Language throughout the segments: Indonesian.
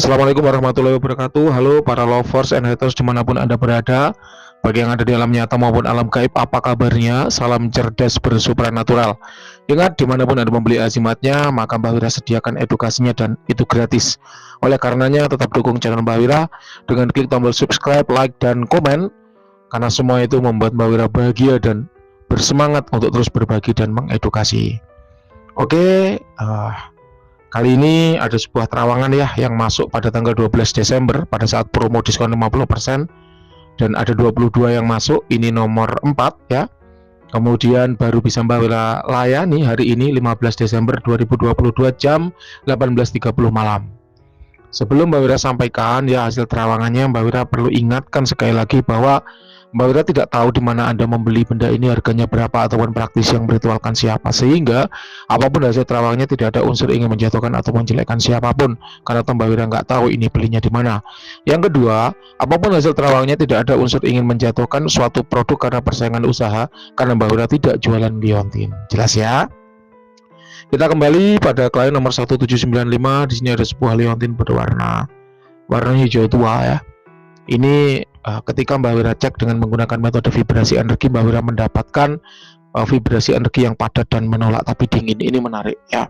Assalamualaikum warahmatullahi wabarakatuh. Halo para lovers and haters dimanapun Anda berada, bagi yang ada di alam nyata maupun alam gaib, apa kabarnya? Salam cerdas bersupranatural. Ingat, dimanapun Anda membeli azimatnya, maka Mbak Wira sediakan edukasinya dan itu gratis. Oleh karenanya, tetap dukung channel Mbak Wira dengan klik tombol subscribe, like, dan komen, karena semua itu membuat Mbak Wira bahagia dan bersemangat untuk terus berbagi dan mengedukasi. Oke, kali ini ada sebuah terawangan ya yang masuk pada tanggal 12 Desember pada saat promo diskon 50% dan ada 22 yang masuk, ini nomor 4 ya. Kemudian baru bisa Mbak Wira layani hari ini 15 Desember 2022 jam 18.30 malam. Sebelum Mbak Wira sampaikan ya hasil terawangannya, Mbak Wira perlu ingatkan sekali lagi bahwa Mbak Wira tidak tahu di mana Anda membeli benda ini, harganya berapa, ataupun praktisi yang meritualkan siapa, sehingga apapun hasil terawangnya tidak ada unsur ingin menjatuhkan atau menjelekkan siapapun, karena Mbak Wira nggak tahu ini belinya di mana. Yang kedua, apapun hasil terawangnya tidak ada unsur ingin menjatuhkan suatu produk karena persaingan usaha, karena Mbak Wira tidak jualan liontin. Jelas ya? Kita kembali pada klien nomor 1795. Di sini ada sebuah liontin berwarna hijau tua ya. Ini ketika Mbak Wira cek dengan menggunakan metode vibrasi energi, Mbak Wira mendapatkan vibrasi energi yang padat dan menolak tapi dingin. Ini menarik ya.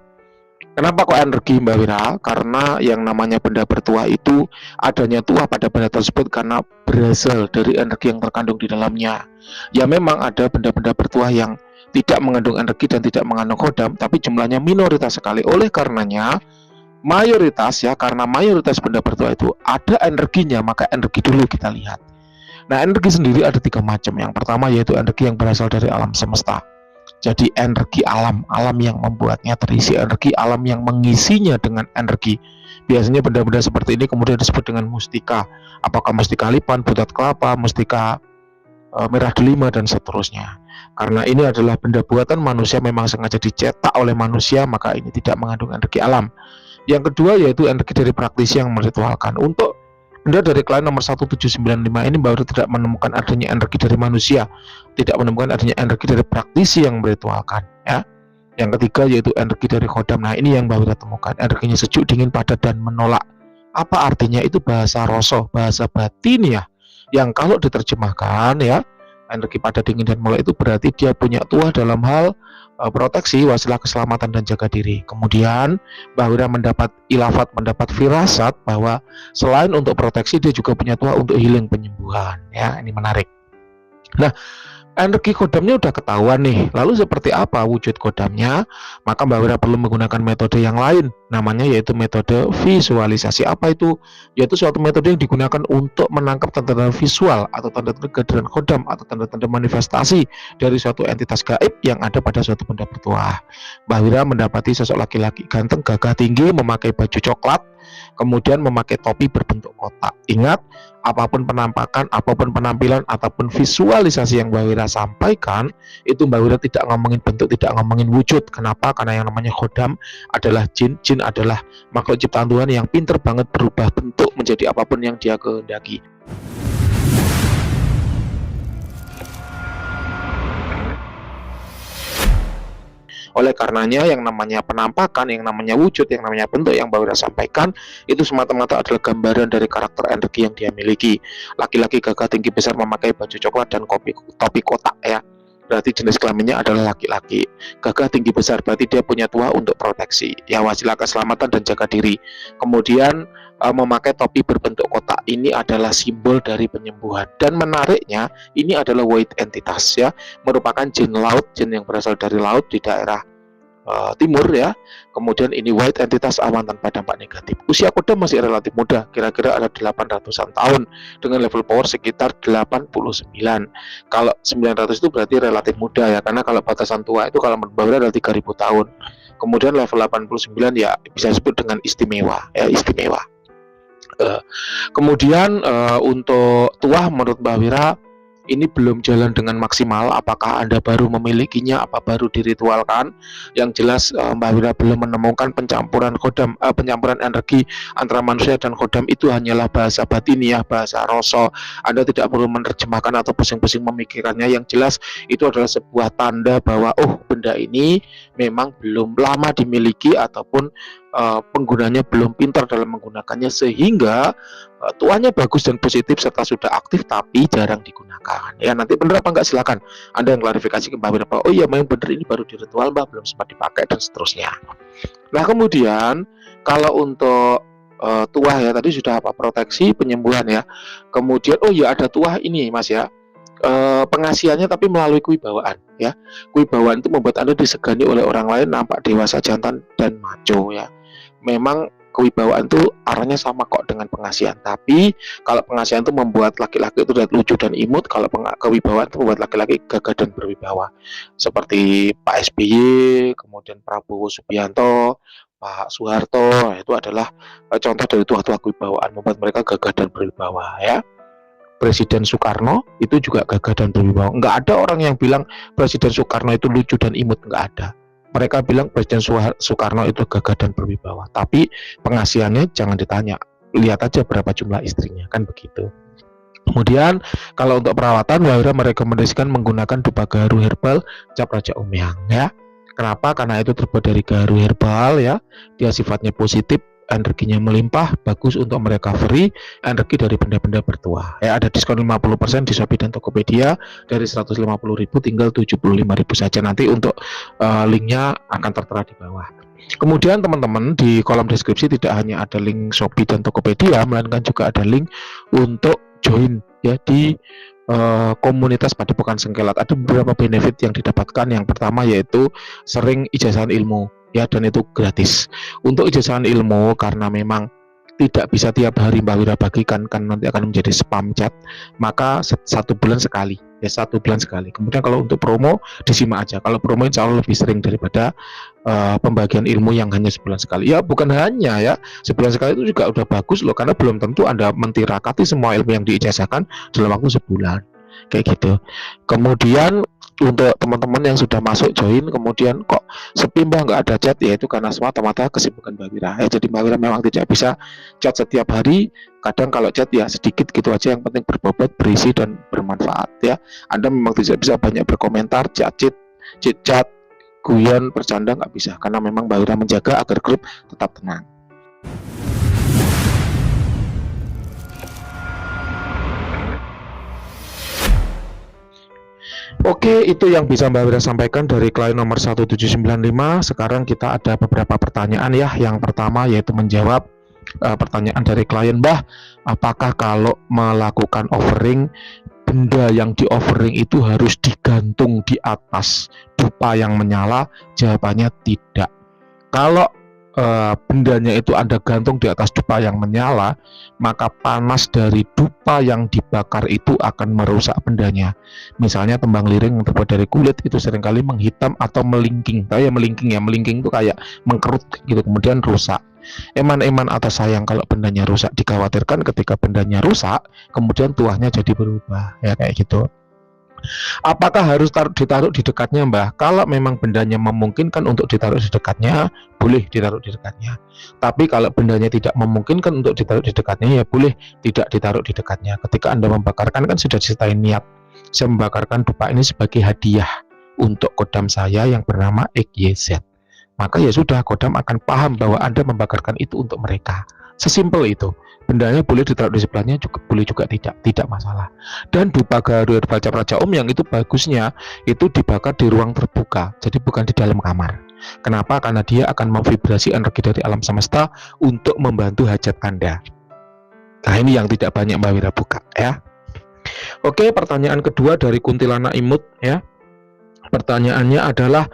Kenapa kok energi Mbak Wira? Karena yang namanya benda bertuah itu adanya tuah pada benda tersebut karena berasal dari energi yang terkandung di dalamnya. Ya memang ada benda-benda bertuah yang tidak mengandung energi dan tidak mengandung khodam, tapi jumlahnya minoritas sekali. Oleh karenanya mayoritas ya, karena mayoritas benda bertuah itu ada energinya, maka energi dulu kita lihat. Nah, energi sendiri ada 3 macam. Yang pertama yaitu energi yang berasal dari alam semesta. Jadi energi alam yang membuatnya terisi energi, alam yang mengisinya dengan energi. Biasanya benda-benda seperti ini kemudian disebut dengan mustika. Apakah mustika lipan, butat kelapa, mustika merah delima, dan seterusnya. Karena ini adalah benda buatan manusia, memang sengaja dicetak oleh manusia, maka ini tidak mengandung energi alam. Yang kedua yaitu energi dari praktisi yang meritualkan. Untuk benda dari klien nomor 1795 ini baru tidak menemukan adanya energi dari manusia, tidak menemukan adanya energi dari praktisi yang meritualkan ya. Yang ketiga yaitu energi dari khodam. Nah, ini yang baru kita temukan, energinya sejuk, dingin, padat, dan menolak. Apa artinya? Itu bahasa rosoh, bahasa batin ya, yang kalau diterjemahkan ya, energi padat, dingin, dan menolak itu berarti dia punya tuah dalam hal proteksi, wasilah keselamatan, dan jaga diri. Kemudian Mbak Wira mendapat ilafat, mendapat firasat bahwa selain untuk proteksi, dia juga punya tuah untuk healing, penyembuhan ya. Ini menarik. Nah, energi kodamnya udah ketahuan nih. Lalu seperti apa wujud kodamnya? Maka Mbak Wira perlu menggunakan metode yang lain, namanya yaitu metode visualisasi. Apa itu? Yaitu suatu metode yang digunakan untuk menangkap tanda-tanda visual atau tanda-tanda kehadiran kodam atau tanda-tanda manifestasi dari suatu entitas gaib yang ada pada suatu benda bertuah. Mbak Wira mendapati sosok laki-laki ganteng, gagah tinggi, memakai baju coklat, kemudian memakai topi berbentuk kotak. Ingat, apapun penampakan, apapun penampilan, ataupun visualisasi yang Mbak Wira sampaikan, itu Mbak Wira tidak ngomongin bentuk, tidak ngomongin wujud. Kenapa? Karena yang namanya khodam adalah jin. Jin adalah makhluk ciptaan Tuhan yang pinter banget berubah bentuk menjadi apapun yang dia kehendaki. Oleh karenanya yang namanya penampakan, yang namanya wujud, yang namanya bentuk yang Mbak Wira sampaikan itu semata-mata adalah gambaran dari karakter energi yang dia miliki. Laki-laki gagah tinggi besar memakai baju coklat dan topi kotak ya, berarti jenis kelaminnya adalah laki-laki. Gagah tinggi besar berarti dia punya tuah untuk proteksi ya, wasilah keselamatan dan jaga diri. Kemudian memakai topi berbentuk kotak, ini adalah simbol dari penyembuhan. Dan menariknya, ini adalah white entitas ya, merupakan jin laut, jin yang berasal dari laut di daerah timur ya. Kemudian ini white entitas awan tanpa dampak negatif. Usia kodam masih relatif muda, kira-kira ada 800-an tahun dengan level power sekitar 89. Kalau 900 itu berarti relatif muda ya, karena kalau batasan tua itu kalau menurut adalah 3000 tahun. Kemudian level 89 ya bisa disebut dengan istimewa ya, istimewa. Kemudian untuk tuah menurut Mbak Wira ini belum jalan dengan maksimal. Apakah Anda baru memilikinya, apa baru diritualkan? Yang jelas Mbak Wira belum menemukan pencampuran energi antara manusia dan kodam itu hanyalah bahasa batiniah, bahasa rasa. Anda tidak perlu menerjemahkan atau pusing-pusing memikirkannya. Yang jelas itu adalah sebuah tanda bahwa benda ini memang belum lama dimiliki ataupun penggunanya belum pintar dalam menggunakannya, sehingga tuanya bagus dan positif serta sudah aktif tapi jarang digunakan. Ya, nanti bener apa enggak silakan Anda yang klarifikasi ke Mbak Wira bahwa oh iya memang bener ini baru diritual Mbak, belum sempat dipakai dan seterusnya. Nah kemudian kalau untuk tuah ya tadi sudah proteksi penyembuhan ya. Kemudian ada tuah ini Mas ya. Pengasihannya tapi melalui kewibawaan ya. Kewibawaan itu membuat Anda disegani oleh orang lain, nampak dewasa, jantan dan maco ya. Memang kewibawaan itu arahnya sama kok dengan pengasihan, tapi kalau pengasihan itu membuat laki-laki itu lucu dan imut, kalau kewibawaan itu membuat laki-laki gagah dan berwibawa, seperti Pak SBY, kemudian Prabowo Subianto, Pak Soeharto. Itu adalah contoh dari tuah-tuah kewibawaan, membuat mereka gagah dan berwibawa ya. Presiden Soekarno itu juga gagah dan berwibawa. Nggak ada orang yang bilang Presiden Soekarno itu lucu dan imut, nggak ada. Mereka bilang Presiden Soekarno itu gagah dan berwibawa. Tapi pengasihannya jangan ditanya, lihat aja berapa jumlah istrinya, kan begitu. Kemudian kalau untuk perawatan, Mbak Wira merekomendasikan menggunakan dupa gaharu herbal cap Raja Umyang ya. Kenapa? Karena itu terbuat dari gaharu herbal ya. Dia sifatnya positif, energinya melimpah, bagus untuk merecovery energi dari benda-benda bertuah. Ya, ada diskon 50% di Shopee dan Tokopedia, dari 150.000 tinggal 75.000 saja. Nanti untuk linknya akan tertera di bawah. Kemudian teman-teman di kolom deskripsi tidak hanya ada link Shopee dan Tokopedia, melainkan juga ada link untuk join ya di komunitas Padepokan Sengkelat. Ada beberapa benefit yang didapatkan. Yang pertama yaitu sering ijazahan ilmu ya, dan itu gratis. Untuk ijazahan ilmu, karena memang tidak bisa tiap hari Mbak Wira bagikan, kan nanti akan menjadi spam chat, maka 1 bulan sekali ya, 1 bulan sekali. Kemudian kalau untuk promo disimak aja, kalau promo insya Allah lebih sering daripada pembagian ilmu yang hanya sebulan sekali. Ya bukan hanya ya, sebulan sekali itu juga udah bagus loh, karena belum tentu Anda mentirakati semua ilmu yang diijazahkan dalam waktu sebulan kayak gitu. Kemudian untuk teman-teman yang sudah masuk join kemudian kok sepi Mbak, nggak ada chat, ya itu karena semata-mata kesibukan Mbak Wira ya. Jadi Mbak Wira memang tidak bisa chat setiap hari, kadang kalau chat ya sedikit gitu aja, yang penting berbobot, berisi dan bermanfaat ya. Anda memang tidak bisa banyak berkomentar, chat, guyon, bercanda, nggak bisa, karena memang Mbak Wira menjaga agar grup tetap tenang. Oke, itu yang bisa Mbak Wira sampaikan dari klien nomor 1795. Sekarang kita ada beberapa pertanyaan ya. Yang pertama yaitu menjawab pertanyaan dari klien, Mbah, apakah kalau melakukan offering, benda yang di offering itu harus digantung di atas dupa yang menyala? Jawabannya tidak. Kalau bendanya itu Anda gantung di atas dupa yang menyala, maka panas dari dupa yang dibakar itu akan merusak bendanya. Misalnya tembang liring yang terbuat dari kulit itu seringkali menghitam atau melingking. Tahu ya melingking ya? Melingking itu kayak mengkerut gitu, kemudian rusak. Eman-eman atau sayang kalau bendanya rusak. Dikhawatirkan ketika bendanya rusak, kemudian tuahnya jadi berubah ya, kayak gitu. Apakah harus ditaruh di dekatnya, Mbah? Kalau memang bendanya memungkinkan untuk ditaruh di dekatnya, boleh ditaruh di dekatnya. Tapi kalau bendanya tidak memungkinkan untuk ditaruh di dekatnya, ya boleh tidak ditaruh di dekatnya. Ketika Anda membakarkan kan sudah disertai niat. Saya membakarkan dupa ini sebagai hadiah untuk kodam saya yang bernama XYZ. Maka ya sudah, kodam akan paham bahwa Anda membakarkan itu untuk mereka. Sesimpel itu. Bendanya boleh ditaruh di sebelahnya, juga boleh juga tidak masalah. Dan dupa gaharu herbal cap Raja Umyang itu bagusnya itu dibakar di ruang terbuka, jadi bukan di dalam kamar. Kenapa? Karena dia akan memvibrasi energi dari alam semesta untuk membantu hajat Anda. Nah ini yang tidak banyak Mbak Wira buka ya. Oke, pertanyaan kedua dari Kuntilanak Imut ya. Pertanyaannya adalah,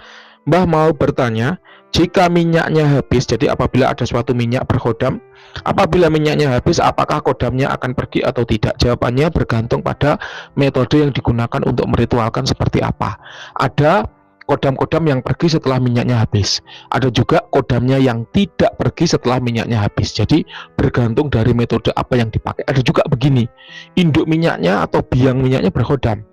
Mbah mau bertanya, jika minyaknya habis, jadi apabila ada suatu minyak berkodam, apabila minyaknya habis, apakah kodamnya akan pergi atau tidak? Jawabannya bergantung pada metode yang digunakan untuk meritualkan seperti apa. Ada kodam-kodam yang pergi setelah minyaknya habis. Ada juga kodamnya yang tidak pergi setelah minyaknya habis. Jadi bergantung dari metode apa yang dipakai. Ada juga begini, induk minyaknya atau biang minyaknya berkodam.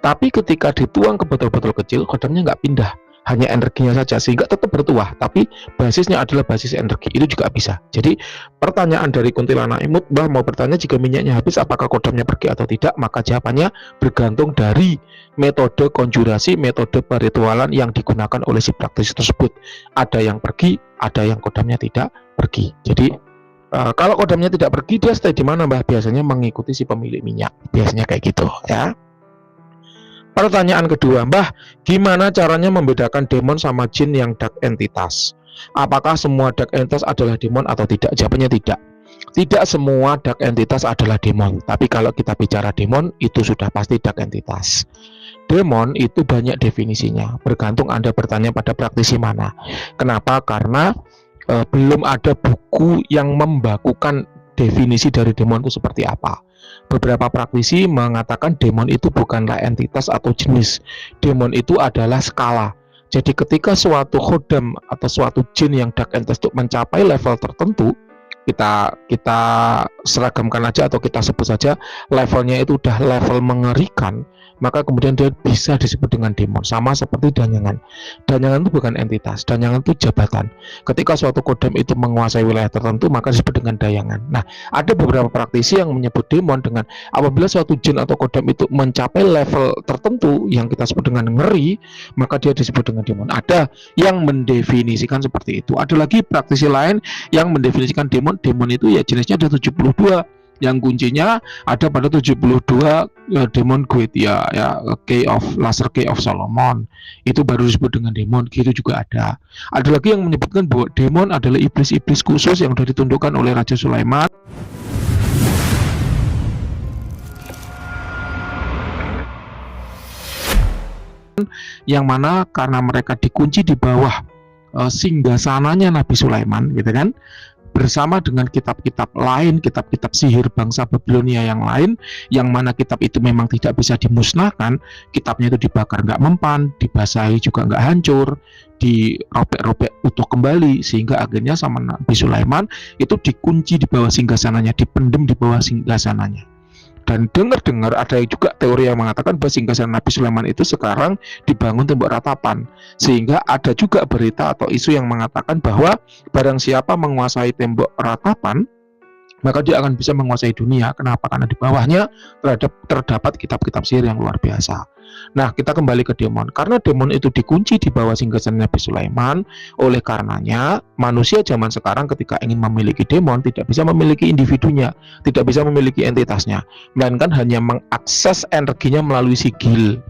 Tapi ketika dituang ke botol-botol kecil, kodamnya nggak pindah, hanya energinya saja, sehingga tetap bertuah, tapi basisnya adalah basis energi. Itu juga bisa. Jadi pertanyaan dari kuntilanak imut, Mbah mau bertanya jika minyaknya habis apakah kodamnya pergi atau tidak, maka jawabannya bergantung dari metode konjurasi, metode peritualan yang digunakan oleh si praktisi tersebut. Ada yang pergi, ada yang kodamnya tidak pergi. Jadi kalau kodamnya tidak pergi, dia stay di mana, Mbah? Biasanya mengikuti si pemilik minyak. Biasanya kayak gitu ya. Pertanyaan kedua, Mbah, gimana caranya membedakan demon sama jin yang dark entitas? Apakah semua dark entitas adalah demon atau tidak? Jawabannya tidak. Tidak semua dark entitas adalah demon. Tapi kalau kita bicara demon, itu sudah pasti dark entitas. Demon itu banyak definisinya. Bergantung Anda bertanya pada praktisi mana. Kenapa? Karena belum ada buku yang membakukan definisi dari demon itu seperti apa. Beberapa praktisi mengatakan demon itu bukanlah entitas atau jenis. Demon itu adalah skala. Jadi ketika suatu khodam atau suatu jin yang dark entitas itu mencapai level tertentu, kita seragamkan aja atau kita sebut saja levelnya itu udah level mengerikan, maka kemudian dia bisa disebut dengan demon. Sama seperti danyangan. Danyangan itu bukan entitas, danyangan itu jabatan. Ketika suatu kodam itu menguasai wilayah tertentu, maka disebut dengan dayangan. Nah, ada beberapa praktisi yang menyebut demon dengan apabila suatu jin atau kodam itu mencapai level tertentu yang kita sebut dengan ngeri, maka dia disebut dengan demon. Ada yang mendefinisikan seperti itu. Ada lagi praktisi lain yang mendefinisikan demon itu ya jenisnya ada 72. Yang kuncinya ada pada 72 demon Goetia ya, Laser Key of Solomon. Itu baru disebut dengan demon, gitu juga ada. Ada lagi yang menyebutkan bahwa demon adalah iblis-iblis khusus yang sudah ditundukkan oleh Raja Sulaiman. Yang mana karena mereka dikunci di bawah singgasananya Nabi Sulaiman, gitu kan, bersama dengan kitab-kitab lain, kitab-kitab sihir bangsa Babilonia yang lain, yang mana kitab itu memang tidak bisa dimusnahkan. Kitabnya itu dibakar nggak mempan, dibasahi juga nggak hancur, dirobek-robek utuh kembali, sehingga akhirnya sama Nabi Sulaiman itu dikunci di bawah singgasananya, dipendem di bawah singgasananya. Dan dengar-dengar ada juga teori yang mengatakan bahwa singgasana Nabi Sulaiman itu sekarang dibangun tembok ratapan, sehingga ada juga berita atau isu yang mengatakan bahwa barang siapa menguasai tembok ratapan, maka dia akan bisa menguasai dunia. Kenapa? Karena di bawahnya terdapat kitab-kitab sihir yang luar biasa. Nah, kita kembali ke demon. Karena demon itu dikunci di bawah singgasana Nabi Sulaiman, oleh karenanya manusia zaman sekarang ketika ingin memiliki demon tidak bisa memiliki individunya, tidak bisa memiliki entitasnya, melainkan hanya mengakses energinya melalui sigil.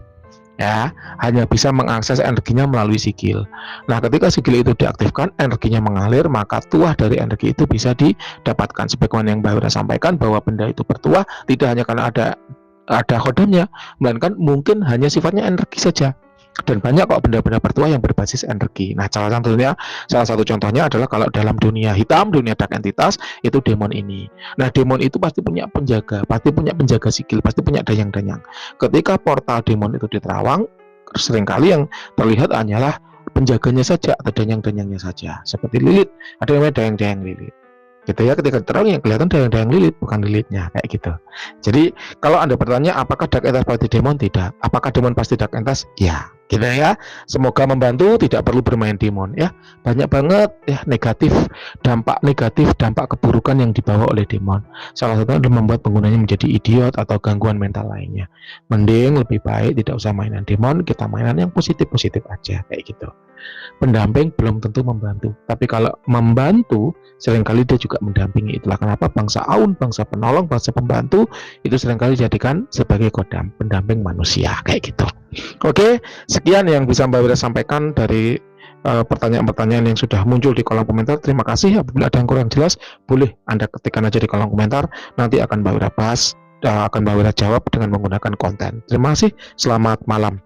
Ya, hanya bisa mengakses energinya melalui sigil. Nah, ketika sigil itu diaktifkan, energinya mengalir, maka tuah dari energi itu bisa didapatkan. Sebagaimana yang Mbak Wira sampaikan bahwa benda itu bertuah tidak hanya karena ada khodamnya, melainkan mungkin hanya sifatnya energi saja. Dan banyak kok benda-benda bertuah yang berbasis energi. Nah, salah satu contohnya adalah kalau dalam dunia hitam, dunia dark entitas, itu demon ini. Nah, demon itu pasti punya penjaga, sigil, pasti punya dayang-dayang. Ketika portal demon itu diterawang, seringkali yang terlihat hanyalah penjaganya saja atau dayang-dayangnya saja. Seperti lilit, ada yang namanya dayang-dayang lilit. Gitu ya, ketika terang yang kelihatan dayang-dayang lilit, bukan lilitnya, kayak gitu. Jadi kalau Anda bertanya apakah dark entitas pasti demon, tidak. Apakah demon pasti dark entitas? Ya, gitu ya. Semoga membantu, tidak perlu bermain demon ya. Banyak banget ya dampak negatif, dampak keburukan yang dibawa oleh demon. Salah satunya adalah membuat penggunanya menjadi idiot atau gangguan mental lainnya. Mending lebih baik tidak usah mainan demon, kita mainan yang positif-positif aja, kayak gitu. Pendamping belum tentu membantu, tapi kalau membantu seringkali dia juga mendampingi. Itulah kenapa bangsa Aun, bangsa penolong, bangsa pembantu itu seringkali dijadikan sebagai kodam, pendamping manusia, kayak gitu. Oke, sekian yang bisa Mbak Wira sampaikan dari pertanyaan-pertanyaan yang sudah muncul di kolom komentar. Terima kasih. Apabila ada yang kurang jelas, boleh Anda ketikkan aja di kolom komentar, nanti akan Mbak Wira bahas, akan Mbak Wira jawab dengan menggunakan konten. Terima kasih, selamat malam.